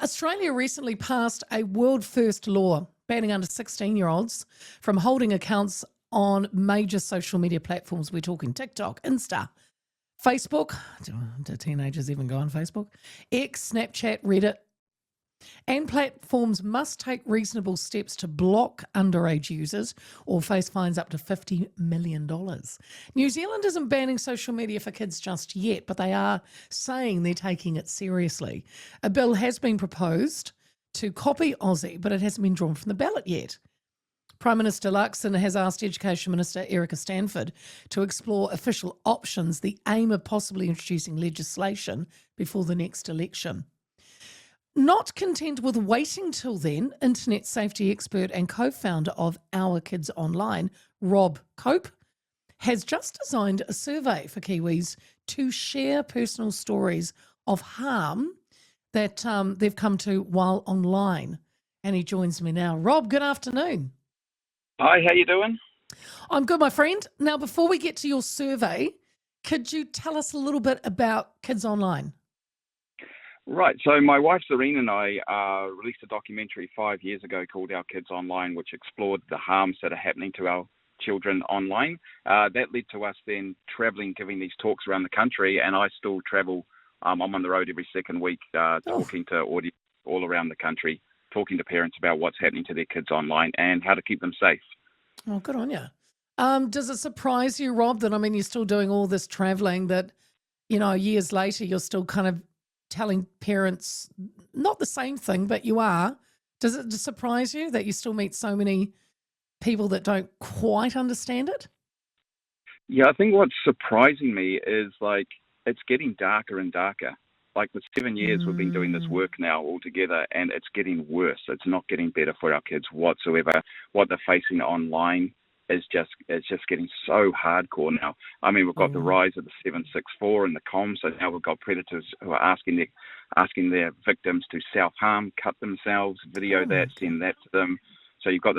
Australia recently passed a world first law banning under 16-year-olds from holding accounts on major social media platforms. We're talking TikTok, Insta, Facebook. Do teenagers even go on Facebook? X, Snapchat, Reddit. And platforms must take reasonable steps to block underage users or face fines up to $50 million. New Zealand isn't banning social media for kids just yet, but they are saying they're taking it seriously. A bill has been proposed to copy Aussie, but it hasn't been drawn from the ballot yet. Prime Minister Luxon has asked Education Minister Erica Stanford to explore official options, the aim of possibly introducing legislation before the next election. Not content with waiting till then, internet safety expert and co-founder of Our Kids Online, Rob Cope, has just designed a survey for Kiwis to share personal stories of harm that they've come to while online. And he joins me now. Rob, good afternoon. Hi, how you doing? I'm good, my friend. Now, before we get to your survey, could you tell us a little bit about Kids Online? Right, so my wife Serena and I released a documentary 5 years ago called Our Kids Online, which explored the harms that are happening to our children online. That led to us then travelling, giving these talks around the country, and I still travel. I'm on the road every second week talking to audience all around the country, talking to parents about what's happening to their kids online and how to keep them safe. Oh, good on you. Does it surprise you, Rob, that, you're still doing all this travelling, that, years later you're still kind of telling parents not the same thing, but you are? Does it surprise you that you still meet so many people that don't quite understand it? Yeah, I think what's surprising me is it's getting darker and darker. Like the 7 years we've been doing this work now all together, and it's getting worse. It's not getting better for our kids whatsoever. What they're facing online is just getting so hardcore now. We've got the rise of the 764 and the comms, so now we've got predators who are asking their victims to self-harm, cut themselves, video that, send that to them. So you've got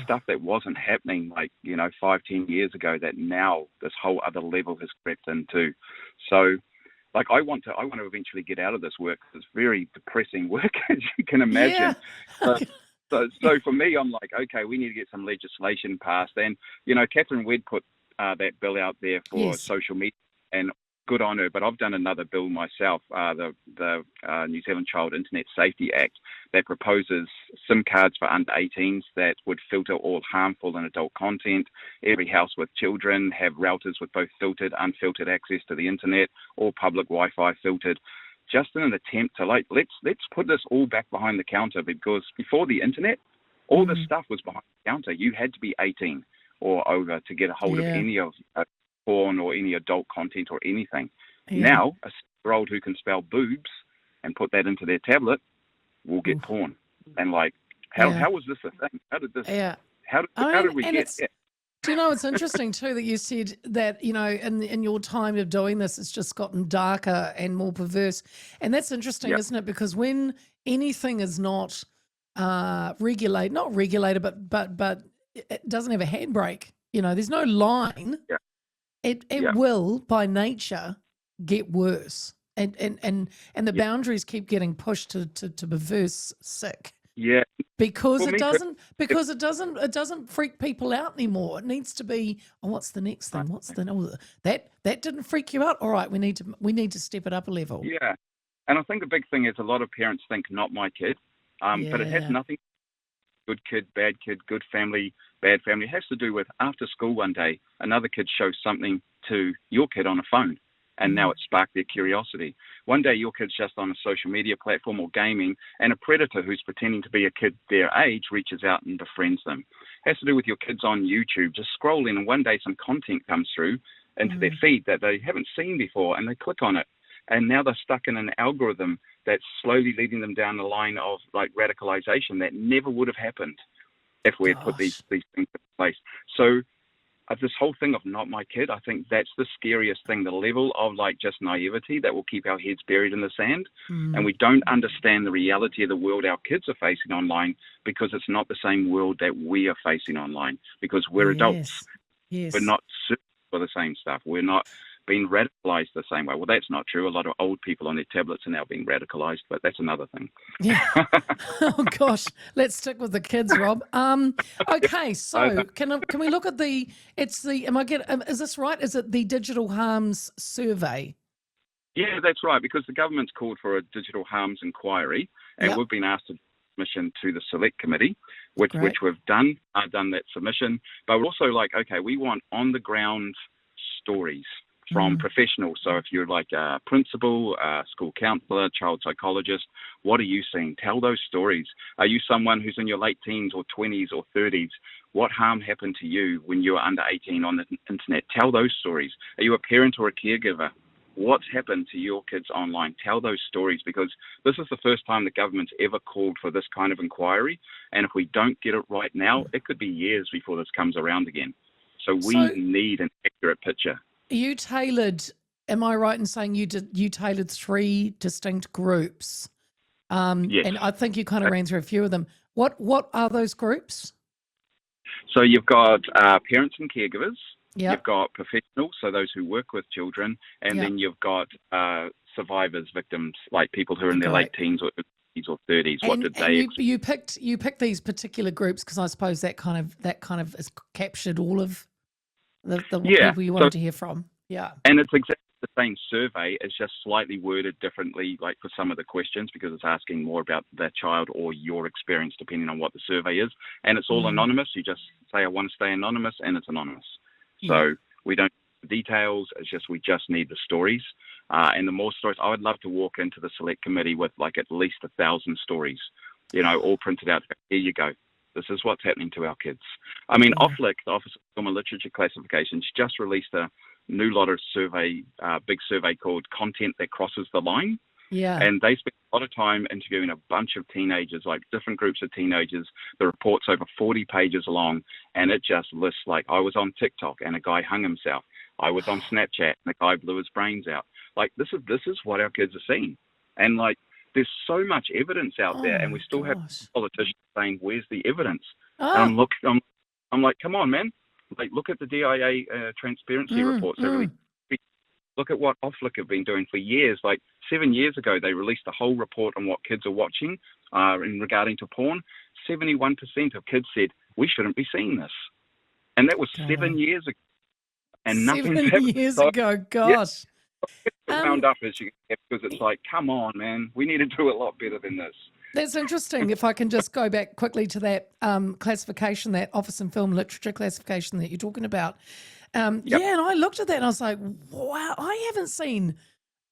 stuff that wasn't happening 5-10 years ago that now this whole other level has crept into. So I want to eventually get out of this work. It's very depressing work, as you can imagine. Yeah. So for me, I'm like, okay, we need to get some legislation passed. And, Catherine Wedd put that bill out there for social media, and good on her. But I've done another bill myself, the New Zealand Child Internet Safety Act, that proposes SIM cards for under 18s that would filter all harmful and adult content. Every house with children have routers with both filtered, unfiltered access to the internet, or public Wi-Fi filtered, just in an attempt to let's put this all back behind the counter, because before the internet, all this stuff was behind the counter. You had to be 18 or over to get a hold of any of porn or any adult content or anything. Now, a 6-year-old who can spell boobs and put that into their tablet will get porn. And how was this a thing? How did this? How did we get here? Do you know, it's interesting too that you said that, in your time of doing this, it's just gotten darker and more perverse. And that's interesting, isn't it? Because when anything is not not regulated, but it doesn't have a handbrake, there's no line, it will by nature get worse. And the boundaries keep getting pushed to perverse sick. Yeah. Because it doesn't freak people out anymore. It needs to be, what's the next thing? What's that didn't freak you out? All right, we need to step it up a level. Yeah. And I think the big thing is a lot of parents think not my kid. But it has nothing, good kid, good family, bad family. It has to do with after school one day, another kid shows something to your kid on a phone. And now it sparked their curiosity. One day your kid's just on a social media platform or gaming, and a predator who's pretending to be a kid their age reaches out and befriends them. It has to do with your kids on YouTube, just scrolling, and one day some content comes through into their feed that they haven't seen before, and they click on it. And now they're stuck in an algorithm that's slowly leading them down the line of radicalization that never would have happened if we had put these things in place. So this whole thing of not my kid, I think that's the scariest thing, the level of just naivety that will keep our heads buried in the sand. And we don't understand the reality of the world our kids are facing online, because it's not the same world that we are facing online, because we're adults. We're not for the same stuff. We're not been radicalized the same way. Well, that's not true. A lot of old people on their tablets are now being radicalized, but that's another thing. Yeah. Oh gosh, let's stick with the kids, Rob. Okay, so can we look at is this right? Is it the Digital Harms Survey? Yeah, that's right, because the government's called for a digital harms inquiry, and we've been asked to submission to the select committee, which we've done that submission. But we're also like, okay, we want on the ground stories from professionals. So if you're like a principal, a school counsellor, child psychologist, what are you seeing? Tell those stories. Are you someone who's in your late teens or 20s or 30s? What harm happened to you when you were under 18 on the internet? Tell those stories. Are you a parent or a caregiver? What's happened to your kids online? Tell those stories, because this is the first time the government's ever called for this kind of inquiry. And if we don't get it right now, it could be years before this comes around again. So we need an accurate picture. You tailored, am I right in saying you tailored 3 distinct groups? Yes. And I think you kind of ran through a few of them. What are those groups? So you've got parents and caregivers. Yep. You've got professionals, so those who work with children. And then you've got survivors, victims, like people who are in their late teens or 20s or 30s. What did they? You picked these particular groups because I suppose that kind of has captured all of the people you wanted to hear from. Yeah. And it's exactly the same survey. It's just slightly worded differently, like for some of the questions, because it's asking more about the child or your experience, depending on what the survey is. And it's all anonymous. You just say, I want to stay anonymous, and it's anonymous. So we don't need the details. It's just we just need the stories. And the more stories, I would love to walk into the select committee with like at least 1,000 stories, all printed out. Here you go. This is what's happening to our kids. I mean, OFLIC, the Office of Film and Literature Classifications, just released a new lot of big survey called Content That Crosses the Line. Yeah. And they spent a lot of time interviewing a bunch of teenagers, like different groups of teenagers. The report's over 40 pages long, and it just lists, like, I was on TikTok and a guy hung himself. I was on Snapchat and a guy blew his brains out. Like, this is what our kids are seeing. And, like, there's so much evidence out there, and we still have politicians saying, where's the evidence? And I'm like, come on, man. Like, look at the DIA transparency reports. Look at what OFLIC have been doing for years. Like 7 years ago, they released a whole report on what kids are watching in regarding to porn. 71% of kids said, we shouldn't be seeing this. And that was 7 years ago. And nothing's happened. 7 years ago, gosh. Wound up as you get, because it's like, come on, man, we need to do a lot better than this. That's interesting. If I can just go back quickly to that classification, that Office and Film Literature classification that you're talking about. And I looked at that and I was like, wow, I haven't seen,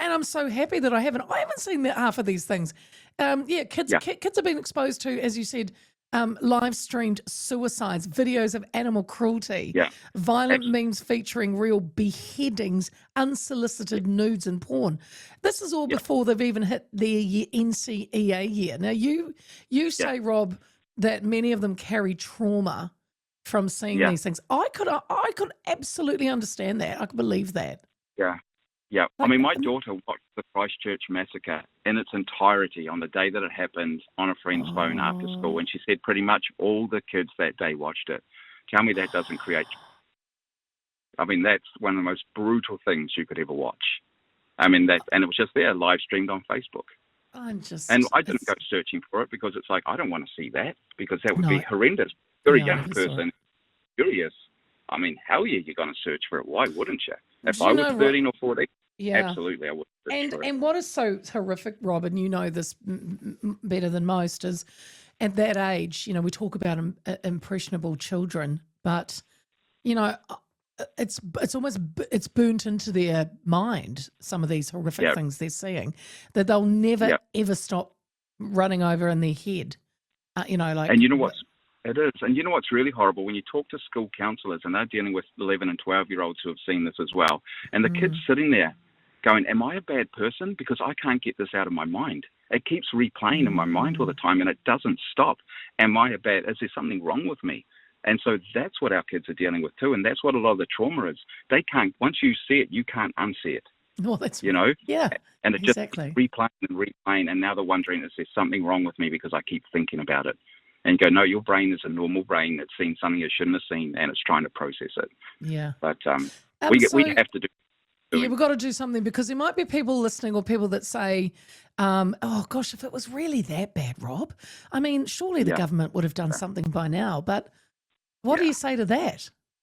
and I'm so happy that I haven't seen half of these things. Kids have been exposed to, as you said, live streamed suicides, videos of animal cruelty, violent memes featuring real beheadings, unsolicited nudes and porn. This is all before they've even hit their NCEA year. Now, you say, Rob, that many of them carry trauma from seeing these things. I could absolutely understand that. I could believe that. Yeah. Yeah. I mean, my daughter watched the Christchurch massacre in its entirety on the day that it happened on a friend's phone after school. And she said pretty much all the kids that day watched it. Tell me that doesn't create. I mean, that's one of the most brutal things you could ever watch. I mean, and it was just there, live streamed on Facebook. And I didn't go searching for it because it's like, I don't want to see that, because that would be horrendous. You're a young person, curious. I mean, hell yeah, you're going to search for it. Why wouldn't you? If I was 13 or 14, absolutely I would search for it. And what is so horrific, Rob, and you know this better than most, is at that age, we talk about impressionable children, but, it's burnt into their mind, some of these horrific things they're seeing, that they'll never, ever stop running over in their head. And you know what's, it is. And you know what's really horrible? When you talk to school counsellors, and they're dealing with 11 and 12-year-olds who have seen this as well, and the kid's sitting there going, am I a bad person? Because I can't get this out of my mind. It keeps replaying in my mind all the time, and it doesn't stop. Am I a bad? Is there something wrong with me? And so that's what our kids are dealing with too, and that's what a lot of the trauma is. They can't, once you see it, you can't unsee it. Well, that's Yeah. And it just replaying and replaying, and now they're wondering, is there something wrong with me because I keep thinking about it? And you go, no, your brain is a normal brain that's seen something it shouldn't have seen, and it's trying to process it. Yeah. But we have to do. doing. we've got to do something, because there might be people listening, or people that say, oh gosh, if it was really that bad, Rob, I mean, surely the Yeah. government would have done something by now. But what do Yeah. you say to that?